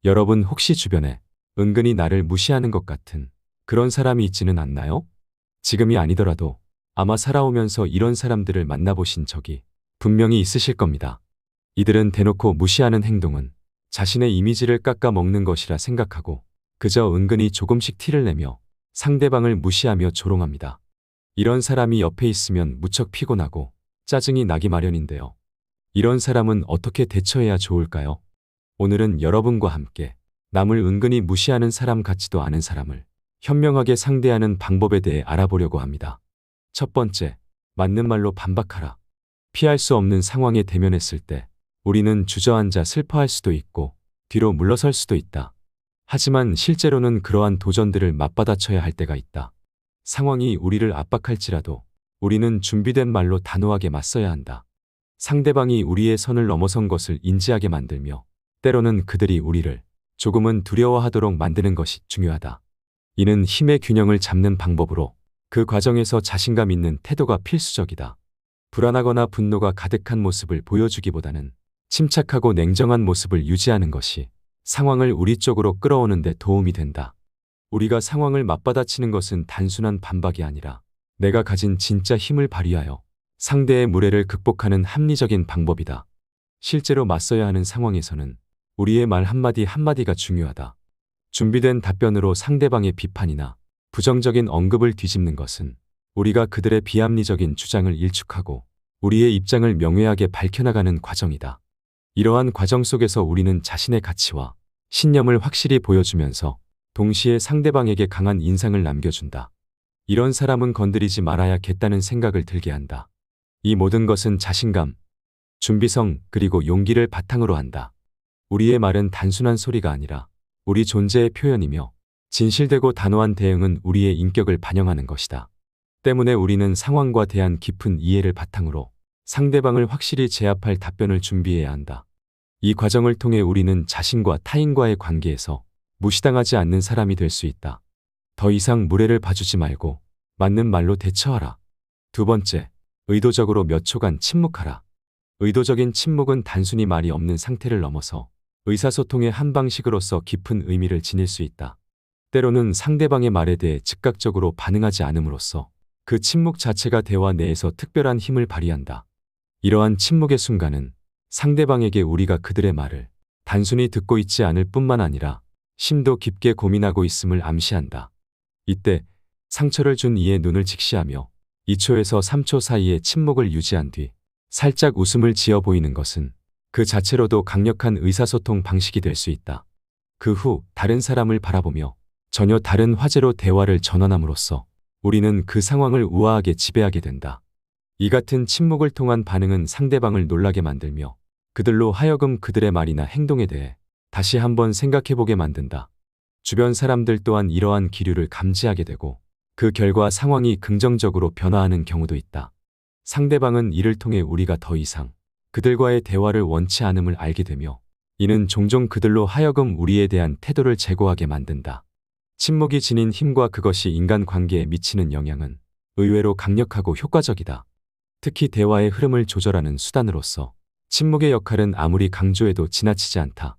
여러분 혹시 주변에 은근히 나를 무시하는 것 같은 그런 사람이 있지는 않나요? 지금이 아니더라도 아마 살아오면서 이런 사람들을 만나보신 적이 분명히 있으실 겁니다. 이들은 대놓고 무시하는 행동은 자신의 이미지를 깎아먹는 것이라 생각하고 그저 은근히 조금씩 티를 내며 상대방을 무시하며 조롱합니다. 이런 사람이 옆에 있으면 무척 피곤하고 짜증이 나기 마련인데요. 이런 사람은 어떻게 대처해야 좋을까요? 오늘은 여러분과 함께 남을 은근히 무시하는 사람 같지도 않은 사람을 현명하게 상대하는 방법에 대해 알아보려고 합니다. 첫 번째, 맞는 말로 반박하라. 피할 수 없는 상황에 대면했을 때 우리는 주저앉아 슬퍼할 수도 있고 뒤로 물러설 수도 있다. 하지만 실제로는 그러한 도전들을 맞받아쳐야 할 때가 있다. 상황이 우리를 압박할지라도 우리는 준비된 말로 단호하게 맞서야 한다. 상대방이 우리의 선을 넘어선 것을 인지하게 만들며 때로는 그들이 우리를 조금은 두려워하도록 만드는 것이 중요하다. 이는 힘의 균형을 잡는 방법으로 그 과정에서 자신감 있는 태도가 필수적이다. 불안하거나 분노가 가득한 모습을 보여주기보다는 침착하고 냉정한 모습을 유지하는 것이 상황을 우리 쪽으로 끌어오는 데 도움이 된다. 우리가 상황을 맞받아치는 것은 단순한 반박이 아니라 내가 가진 진짜 힘을 발휘하여 상대의 무례를 극복하는 합리적인 방법이다. 실제로 맞서야 하는 상황에서는 우리의 말 한마디 한마디가 중요하다. 준비된 답변으로 상대방의 비판이나 부정적인 언급을 뒤집는 것은 우리가 그들의 비합리적인 주장을 일축하고 우리의 입장을 명쾌하게 밝혀나가는 과정이다. 이러한 과정 속에서 우리는 자신의 가치와 신념을 확실히 보여주면서 동시에 상대방에게 강한 인상을 남겨준다. 이런 사람은 건드리지 말아야겠다는 생각을 들게 한다. 이 모든 것은 자신감, 준비성, 그리고 용기를 바탕으로 한다. 우리의 말은 단순한 소리가 아니라 우리 존재의 표현이며 진실되고 단호한 대응은 우리의 인격을 반영하는 것이다. 때문에 우리는 상황과 대한 깊은 이해를 바탕으로 상대방을 확실히 제압할 답변을 준비해야 한다. 이 과정을 통해 우리는 자신과 타인과의 관계에서 무시당하지 않는 사람이 될 수 있다. 더 이상 무례를 봐주지 말고 맞는 말로 대처하라. 두 번째, 의도적으로 몇 초간 침묵하라. 의도적인 침묵은 단순히 말이 없는 상태를 넘어서 의사소통의 한 방식으로서 깊은 의미를 지닐 수 있다. 때로는 상대방의 말에 대해 즉각적으로 반응하지 않음으로써 그 침묵 자체가 대화 내에서 특별한 힘을 발휘한다. 이러한 침묵의 순간은 상대방에게 우리가 그들의 말을 단순히 듣고 있지 않을 뿐만 아니라 심도 깊게 고민하고 있음을 암시한다. 이때 상처를 준 이의 눈을 직시하며 2초에서 3초 사이의 침묵을 유지한 뒤 살짝 웃음을 지어 보이는 것은 그 자체로도 강력한 의사소통 방식이 될 수 있다. 그 후 다른 사람을 바라보며 전혀 다른 화제로 대화를 전환함으로써 우리는 그 상황을 우아하게 지배하게 된다. 이 같은 침묵을 통한 반응은 상대방을 놀라게 만들며 그들로 하여금 그들의 말이나 행동에 대해 다시 한번 생각해보게 만든다. 주변 사람들 또한 이러한 기류를 감지하게 되고 그 결과 상황이 긍정적으로 변화하는 경우도 있다. 상대방은 이를 통해 우리가 더 이상 그들과의 대화를 원치 않음을 알게 되며 이는 종종 그들로 하여금 우리에 대한 태도를 제고하게 만든다. 침묵이 지닌 힘과 그것이 인간관계에 미치는 영향은 의외로 강력하고 효과적이다. 특히 대화의 흐름을 조절하는 수단으로서 침묵의 역할은 아무리 강조해도 지나치지 않다.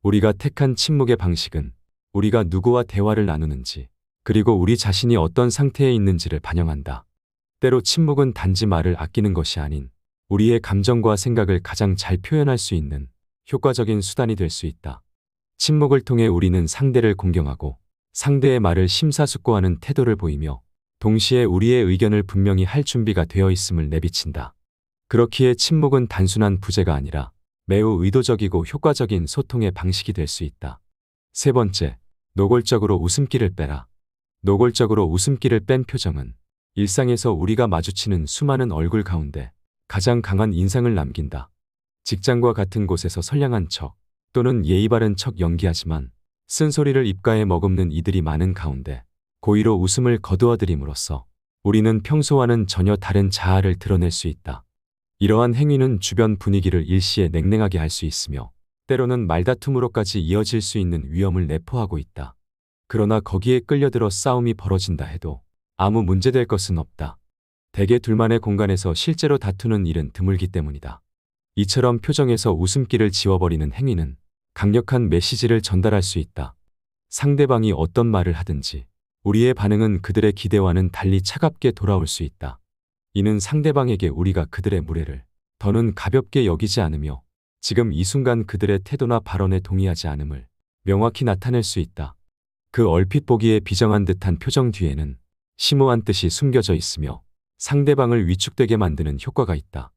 우리가 택한 침묵의 방식은 우리가 누구와 대화를 나누는지 그리고 우리 자신이 어떤 상태에 있는지를 반영한다. 때로 침묵은 단지 말을 아끼는 것이 아닌 우리의 감정과 생각을 가장 잘 표현할 수 있는 효과적인 수단이 될 수 있다. 침묵을 통해 우리는 상대를 공경하고 상대의 말을 심사숙고하는 태도를 보이며 동시에 우리의 의견을 분명히 할 준비가 되어 있음을 내비친다. 그렇기에 침묵은 단순한 부재가 아니라 매우 의도적이고 효과적인 소통의 방식이 될 수 있다. 세 번째, 노골적으로 웃음기를 빼라. 노골적으로 웃음기를 뺀 표정은 일상에서 우리가 마주치는 수많은 얼굴 가운데 가장 강한 인상을 남긴다. 직장과 같은 곳에서 선량한 척 또는 예의 바른 척 연기하지만 쓴소리를 입가에 머금는 이들이 많은 가운데 고의로 웃음을 거두어들임으로써 우리는 평소와는 전혀 다른 자아를 드러낼 수 있다. 이러한 행위는 주변 분위기를 일시에 냉랭하게 할 수 있으며 때로는 말다툼으로까지 이어질 수 있는 위험을 내포하고 있다. 그러나 거기에 끌려들어 싸움이 벌어진다 해도 아무 문제될 것은 없다. 대개 둘만의 공간에서 실제로 다투는 일은 드물기 때문이다. 이처럼 표정에서 웃음기를 지워버리는 행위는 강력한 메시지를 전달할 수 있다. 상대방이 어떤 말을 하든지 우리의 반응은 그들의 기대와는 달리 차갑게 돌아올 수 있다. 이는 상대방에게 우리가 그들의 무례를 더는 가볍게 여기지 않으며 지금 이 순간 그들의 태도나 발언에 동의하지 않음을 명확히 나타낼 수 있다. 그 얼핏 보기에 비정한 듯한 표정 뒤에는 심오한 뜻이 숨겨져 있으며 상대방을 위축되게 만드는 효과가 있다.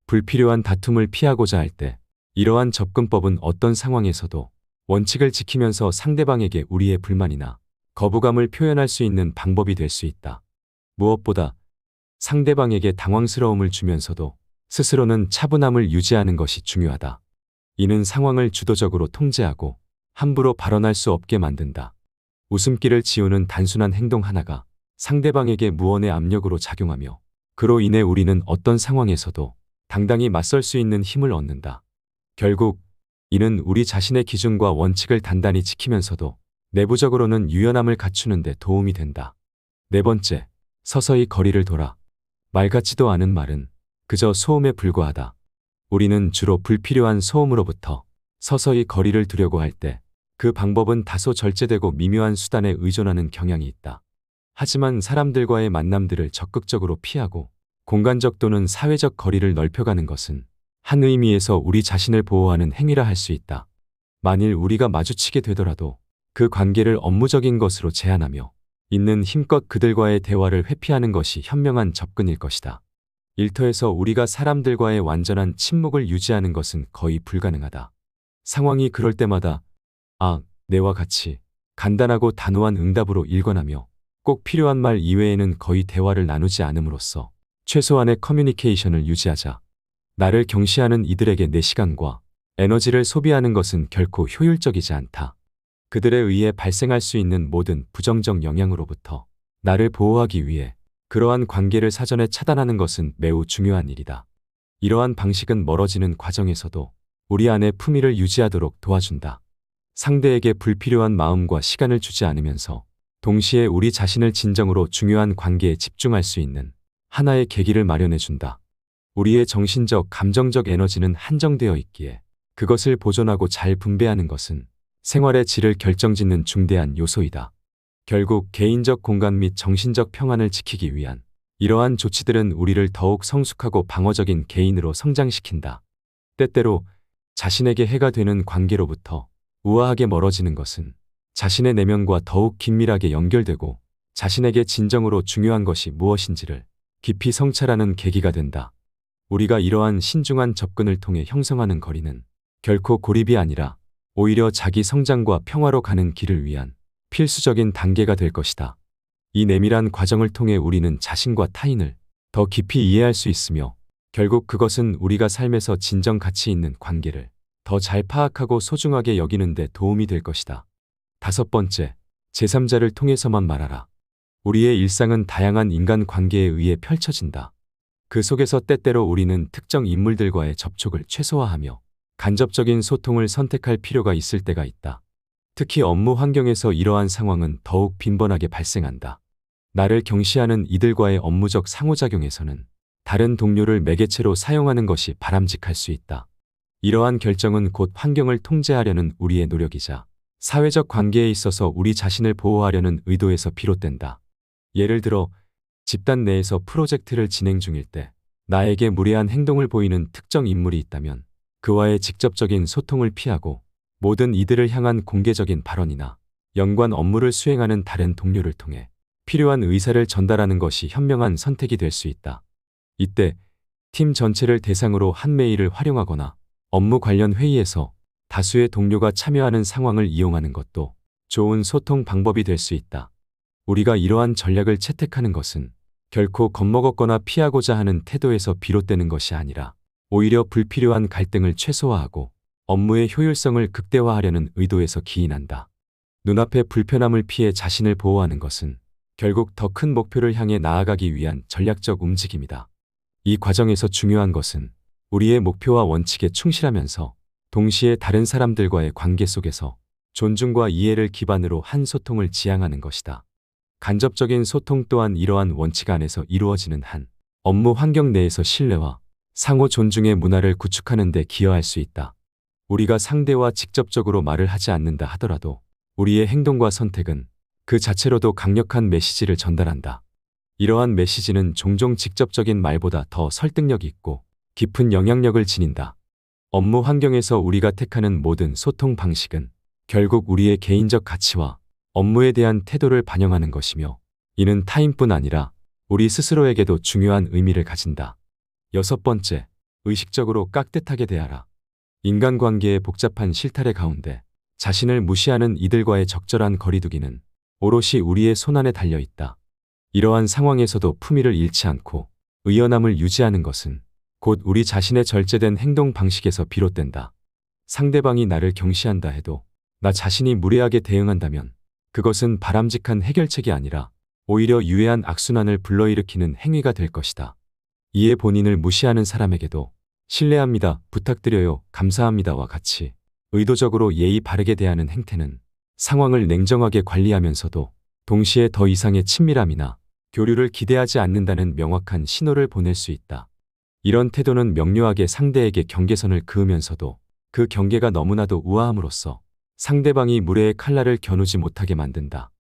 불필요한 다툼을 피하고자 할 때 이러한 접근법은 어떤 상황에서도 원칙을 지키면서 상대방에게 우리의 불만이나 거부감을 표현할 수 있는 방법이 될 수 있다. 무엇보다 상대방에게 당황스러움을 주면서도 스스로는 차분함을 유지하는 것이 중요하다. 이는 상황을 주도적으로 통제하고 함부로 발언할 수 없게 만든다. 웃음기를 지우는 단순한 행동 하나가 상대방에게 무언의 압력으로 작용하며 그로 인해 우리는 어떤 상황에서도 당당히 맞설 수 있는 힘을 얻는다. 결국 이는 우리 자신의 기준과 원칙을 단단히 지키면서도 내부적으로는 유연함을 갖추는 데 도움이 된다. 네 번째, 서서히 거리를 둬라. 말 같지도 않은 말은 그저 소음에 불과하다. 우리는 주로 불필요한 소음으로부터 서서히 거리를 두려고 할 때 그 방법은 다소 절제되고 미묘한 수단에 의존하는 경향이 있다. 하지만 사람들과의 만남들을 적극적으로 피하고 공간적 또는 사회적 거리를 넓혀가는 것은 한 의미에서 우리 자신을 보호하는 행위라 할 수 있다. 만일 우리가 마주치게 되더라도 그 관계를 업무적인 것으로 제한하며 있는 힘껏 그들과의 대화를 회피하는 것이 현명한 접근일 것이다. 일터에서 우리가 사람들과의 완전한 침묵을 유지하는 것은 거의 불가능하다. 상황이 그럴 때마다 내와 같이 간단하고 단호한 응답으로 일관하며 꼭 필요한 말 이외에는 거의 대화를 나누지 않음으로써 최소한의 커뮤니케이션을 유지하자. 나를 경시하는 이들에게 내 시간과 에너지를 소비하는 것은 결코 효율적이지 않다. 그들에 의해 발생할 수 있는 모든 부정적 영향으로부터 나를 보호하기 위해 그러한 관계를 사전에 차단하는 것은 매우 중요한 일이다. 이러한 방식은 멀어지는 과정에서도 우리 안의 품위를 유지하도록 도와준다. 상대에게 불필요한 마음과 시간을 주지 않으면서 동시에 우리 자신을 진정으로 중요한 관계에 집중할 수 있는 하나의 계기를 마련해준다. 우리의 정신적, 감정적 에너지는 한정되어 있기에 그것을 보존하고 잘 분배하는 것은 생활의 질을 결정짓는 중대한 요소이다. 결국 개인적 공간 및 정신적 평안을 지키기 위한 이러한 조치들은 우리를 더욱 성숙하고 방어적인 개인으로 성장시킨다. 때때로 자신에게 해가 되는 관계로부터 우아하게 멀어지는 것은 자신의 내면과 더욱 긴밀하게 연결되고 자신에게 진정으로 중요한 것이 무엇인지를 깊이 성찰하는 계기가 된다. 우리가 이러한 신중한 접근을 통해 형성하는 거리는 결코 고립이 아니라 오히려 자기 성장과 평화로 가는 길을 위한 필수적인 단계가 될 것이다. 이 내밀한 과정을 통해 우리는 자신과 타인을 더 깊이 이해할 수 있으며 결국 그것은 우리가 삶에서 진정 가치 있는 관계를 더 잘 파악하고 소중하게 여기는 데 도움이 될 것이다. 다섯 번째, 제3자를 통해서만 말하라. 우리의 일상은 다양한 인간 관계에 의해 펼쳐진다. 그 속에서 때때로 우리는 특정 인물들과의 접촉을 최소화하며 간접적인 소통을 선택할 필요가 있을 때가 있다. 특히 업무 환경에서 이러한 상황은 더욱 빈번하게 발생한다. 나를 경시하는 이들과의 업무적 상호작용에서는 다른 동료를 매개체로 사용하는 것이 바람직할 수 있다. 이러한 결정은 곧 환경을 통제하려는 우리의 노력이자 사회적 관계에 있어서 우리 자신을 보호하려는 의도에서 비롯된다. 예를 들어 집단 내에서 프로젝트를 진행 중일 때 나에게 무례한 행동을 보이는 특정 인물이 있다면 그와의 직접적인 소통을 피하고 모든 이들을 향한 공개적인 발언이나 연관 업무를 수행하는 다른 동료를 통해 필요한 의사를 전달하는 것이 현명한 선택이 될 수 있다. 이때 팀 전체를 대상으로 한 메일을 활용하거나 업무 관련 회의에서 다수의 동료가 참여하는 상황을 이용하는 것도 좋은 소통 방법이 될 수 있다. 우리가 이러한 전략을 채택하는 것은 결코 겁먹었거나 피하고자 하는 태도에서 비롯되는 것이 아니라 오히려 불필요한 갈등을 최소화하고 업무의 효율성을 극대화하려는 의도에서 기인한다. 눈앞의 불편함을 피해 자신을 보호하는 것은 결국 더 큰 목표를 향해 나아가기 위한 전략적 움직임이다. 이 과정에서 중요한 것은 우리의 목표와 원칙에 충실하면서 동시에 다른 사람들과의 관계 속에서 존중과 이해를 기반으로 한 소통을 지향하는 것이다. 간접적인 소통 또한 이러한 원칙 안에서 이루어지는 한 업무 환경 내에서 신뢰와 상호 존중의 문화를 구축하는 데 기여할 수 있다. 우리가 상대와 직접적으로 말을 하지 않는다 하더라도 우리의 행동과 선택은 그 자체로도 강력한 메시지를 전달한다. 이러한 메시지는 종종 직접적인 말보다 더 설득력 있고 깊은 영향력을 지닌다. 업무 환경에서 우리가 택하는 모든 소통 방식은 결국 우리의 개인적 가치와 업무에 대한 태도를 반영하는 것이며, 이는 타인뿐 아니라 우리 스스로에게도 중요한 의미를 가진다. 6번째, 의식적으로 깍듯하게 대하라. 인간관계의 복잡한 실타래 가운데 자신을 무시하는 이들과의 적절한 거리두기는 오롯이 우리의 손안에 달려 있다. 이러한 상황에서도 품위를 잃지 않고 의연함을 유지하는 것은 곧 우리 자신의 절제된 행동 방식에서 비롯된다. 상대방이 나를 경시한다 해도 나 자신이 무례하게 대응한다면 그것은 바람직한 해결책이 아니라 오히려 유해한 악순환을 불러일으키는 행위가 될 것이다. 이에 본인을 무시하는 사람에게도 실례합니다, 부탁드려요, 감사합니다와 같이 의도적으로 예의 바르게 대하는 행태는 상황을 냉정하게 관리하면서도 동시에 더 이상의 친밀함이나 교류를 기대하지 않는다는 명확한 신호를 보낼 수 있다. 이런 태도는 명료하게 상대에게 경계선을 그으면서도 그 경계가 너무나도 우아함으로써 상대방이 무례의 칼날을 겨누지 못하게 만든다.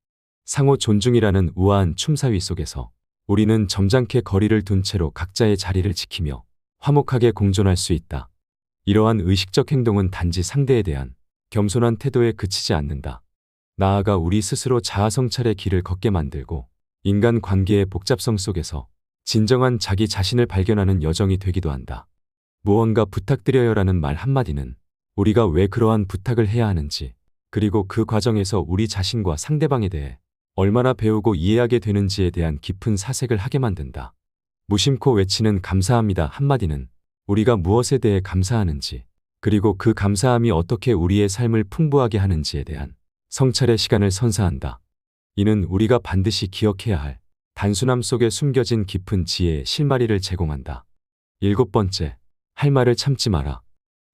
상호 존중이라는 우아한 춤사위 속에서 우리는 점잖게 거리를 둔 채로 각자의 자리를 지키며 화목하게 공존할 수 있다. 이러한 의식적 행동은 단지 상대에 대한 겸손한 태도에 그치지 않는다. 나아가 우리 스스로 자아성찰의 길을 걷게 만들고 인간 관계의 복잡성 속에서 진정한 자기 자신을 발견하는 여정이 되기도 한다. 무언가 부탁드려요라는 말 한마디는 우리가 왜 그러한 부탁을 해야 하는지, 그리고 그 과정에서 우리 자신과 상대방에 대해 얼마나 배우고 이해하게 되는지에 대한 깊은 사색을 하게 만든다. 무심코 외치는 감사합니다 한마디는 우리가 무엇에 대해 감사하는지, 그리고 그 감사함이 어떻게 우리의 삶을 풍부하게 하는지에 대한 성찰의 시간을 선사한다. 이는 우리가 반드시 기억해야 할 단순함 속에 숨겨진 깊은 지혜의 실마리를 제공한다. 7번째, 할 말을 참지 마라.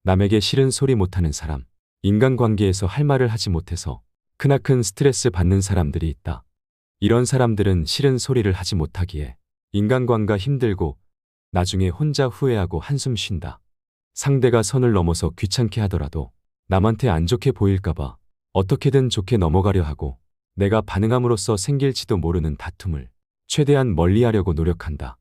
남에게 싫은 소리 못하는 사람. 인간관계에서 할 말을 하지 못해서 크나큰 스트레스 받는 사람들이 있다. 이런 사람들은 싫은 소리를 하지 못하기에 인간관계가 힘들고 나중에 혼자 후회하고 한숨 쉰다. 상대가 선을 넘어서 귀찮게 하더라도 남한테 안 좋게 보일까봐 어떻게든 좋게 넘어가려 하고 내가 반응함으로써 생길지도 모르는 다툼을 최대한 멀리하려고 노력한다.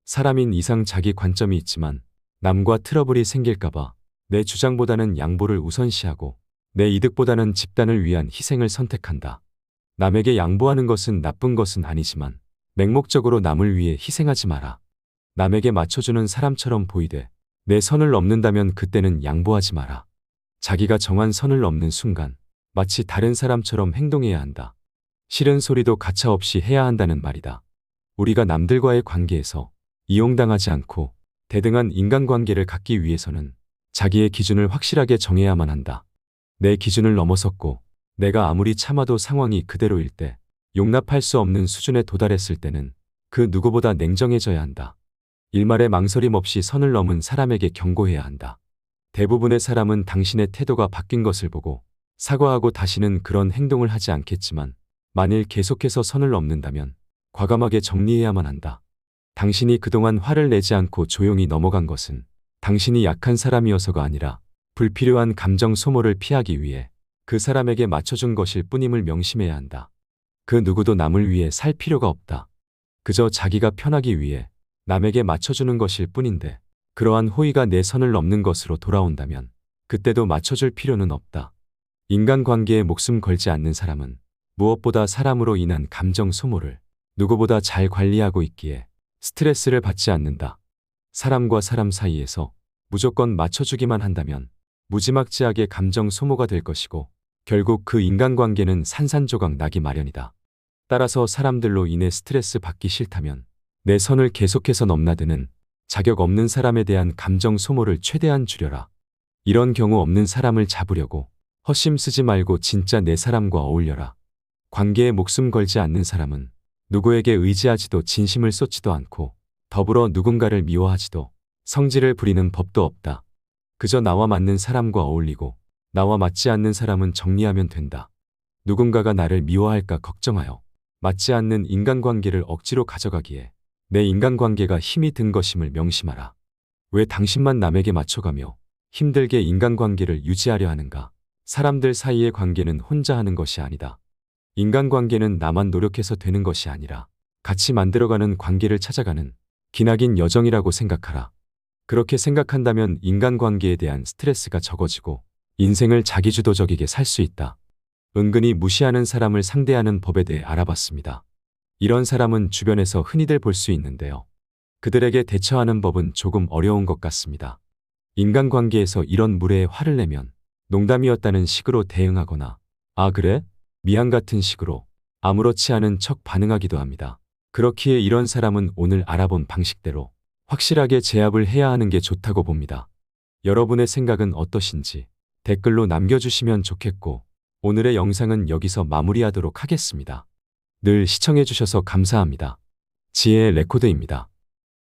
사람인 이상 자기 관점이 있지만 남과 트러블이 생길까봐 내 주장보다는 양보를 우선시하고 내 이득보다는 집단을 위한 희생을 선택한다. 남에게 양보하는 것은 나쁜 것은 아니지만 맹목적으로 남을 위해 희생하지 마라. 남에게 맞춰주는 사람처럼 보이되 내 선을 넘는다면 그때는 양보하지 마라. 자기가 정한 선을 넘는 순간 마치 다른 사람처럼 행동해야 한다. 싫은 소리도 가차없이 해야 한다는 말이다. 우리가 남들과의 관계에서 이용당하지 않고 대등한 인간관계를 갖기 위해서는 자기의 기준을 확실하게 정해야만 한다. 내 기준을 넘어섰고 내가 아무리 참아도 상황이 그대로일 때, 용납할 수 없는 수준에 도달했을 때는 그 누구보다 냉정해져야 한다. 일말의 망설임 없이 선을 넘은 사람에게 경고해야 한다. 대부분의 사람은 당신의 태도가 바뀐 것을 보고 사과하고 다시는 그런 행동을 하지 않겠지만, 만일 계속해서 선을 넘는다면 과감하게 정리해야만 한다. 당신이 그동안 화를 내지 않고 조용히 넘어간 것은 당신이 약한 사람이어서가 아니라 불필요한 감정 소모를 피하기 위해 그 사람에게 맞춰준 것일 뿐임을 명심해야 한다. 그 누구도 남을 위해 살 필요가 없다. 그저 자기가 편하기 위해 남에게 맞춰주는 것일 뿐인데, 그러한 호의가 내 선을 넘는 것으로 돌아온다면 그때도 맞춰줄 필요는 없다. 인간관계에 목숨 걸지 않는 사람은 무엇보다 사람으로 인한 감정 소모를 누구보다 잘 관리하고 있기에 스트레스를 받지 않는다. 사람과 사람 사이에서 무조건 맞춰주기만 한다면 무지막지하게 감정 소모가 될 것이고, 결국 그 인간관계는 산산조각 나기 마련이다. 따라서 사람들로 인해 스트레스 받기 싫다면 내 선을 계속해서 넘나드는 자격 없는 사람에 대한 감정 소모를 최대한 줄여라. 이런 경우 없는 사람을 잡으려고 헛심 쓰지 말고 진짜 내 사람과 어울려라. 관계에 목숨 걸지 않는 사람은 누구에게 의지하지도 진심을 쏟지도 않고 더불어 누군가를 미워하지도 성질을 부리는 법도 없다. 그저 나와 맞는 사람과 어울리고 나와 맞지 않는 사람은 정리하면 된다. 누군가가 나를 미워할까 걱정하여 맞지 않는 인간관계를 억지로 가져가기에 내 인간관계가 힘이 든 것임을 명심하라. 왜 당신만 남에게 맞춰가며 힘들게 인간관계를 유지하려 하는가? 사람들 사이의 관계는 혼자 하는 것이 아니다. 인간관계는 나만 노력해서 되는 것이 아니라 같이 만들어가는 관계를 찾아가는 기나긴 여정이라고 생각하라. 그렇게 생각한다면 인간관계에 대한 스트레스가 적어지고 인생을 자기주도적이게 살 수 있다. 은근히 무시하는 사람을 상대하는 법에 대해 알아봤습니다. 이런 사람은 주변에서 흔히들 볼 수 있는데요. 그들에게 대처하는 법은 조금 어려운 것 같습니다. 인간관계에서 이런 무례에 화를 내면 농담이었다는 식으로 대응하거나 아 그래? 미안 같은 식으로 아무렇지 않은 척 반응하기도 합니다. 그렇기에 이런 사람은 오늘 알아본 방식대로 확실하게 제압을 해야 하는 게 좋다고 봅니다. 여러분의 생각은 어떠신지 댓글로 남겨주시면 좋겠고 오늘의 영상은 여기서 마무리하도록 하겠습니다. 늘 시청해주셔서 감사합니다. 지혜의 레코드입니다.